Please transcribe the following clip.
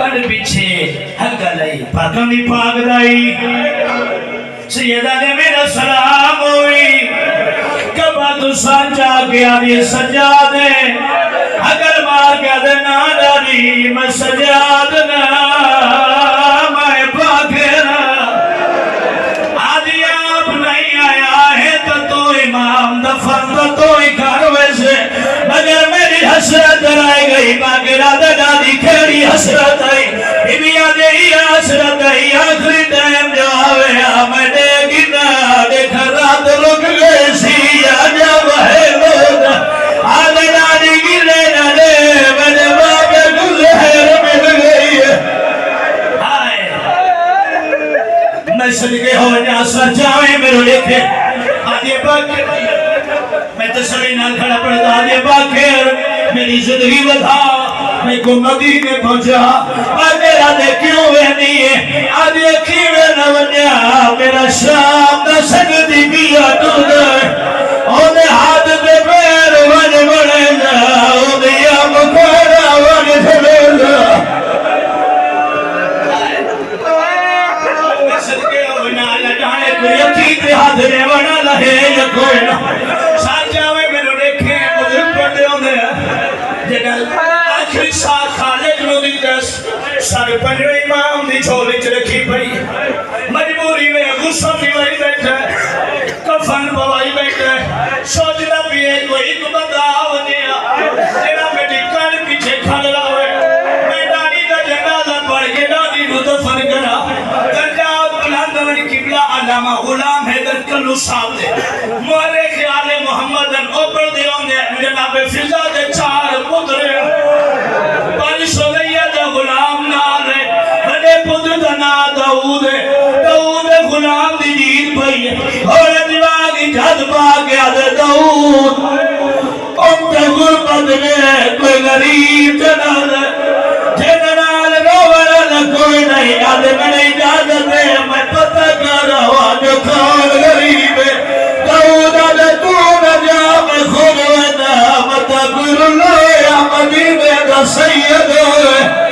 کن پیچھے ہلکا لئی پاکم دی پاک دائی سیدہ نے میرا سلام ہوئی کبھا تو سانچا کیا دی سجادے اگر مار کیا دے ناداری میں سجادنا میں پاکرہ آدھی آپ نہیں آیا ہے تو امام دفن تو ہی کاروے سے مگر میری حسرت رائے گئی باقرہ دادی کھیڑی حسرت آئی بی آدھے ہی حسرت آئی آخری ٹائم جو آوے میں دیکھی نا دیکھا رات رک گئے سی آجا بہے لوگ آدھے دادی کی لینا دے میرے بابے گزہر مل گئی آئے میں صدقے ہو جا سجاویں میرے لکھے آدھے باقر میں تسلی نہ کھڑا پڑتا آدھے باقر میری زندگی بدھا میں کو مدینے پہنچا میرا دے کیوں وہ نہیں ہے آدھے کیوے نہ ونیا میرا شام نہ سکتی کیا تو دے اونے ہاتھ دے پیر ون بڑے جا اونے اب کوڑا ون جھلے جا صدقے ہونا لٹانے کوئی اکیتے ہاتھ دے ونا لہے یا کوئی نہ ساتھ جاوے میرے دیکھیں بزرگ پڑھتے ہونے جنل آخری ساتھ خالق نو دی دس سارے پنجوے امام دی چھولی چرکھی پئی مجبوری میں غصہ پیوائی بیٹھا کفن بوائی بیٹھا سوچنا پیئے کوئی کو بندہ آونیا جنا میں ڈکان پیچھے کھڑ رہا ہے میں دانی کا جنازہ پڑھ کے دانی کو دفن کرا درجات بلند من قبلہ علامہ غلام حیدر کلو صاحب دے مورے خیال محمدن اوپر دیوں دے جناب فضا دے چار پترے پر سولیہ دا غلام نالے بڑے پتر دنا داؤد غلام دی جیت بھئی اور دیواغی جھد پا گیا دے داؤد انتے غربت میں کوئی غریب جنال جنال روڑا کوئی نہیں آدھے میں نہیں اجازت دے میں پتہ کر رہا جو کھان غریب ہے داؤد آدھے تو نہ جا میں خود ویدہ متقر اللہ یا مدینہ دا سید ہے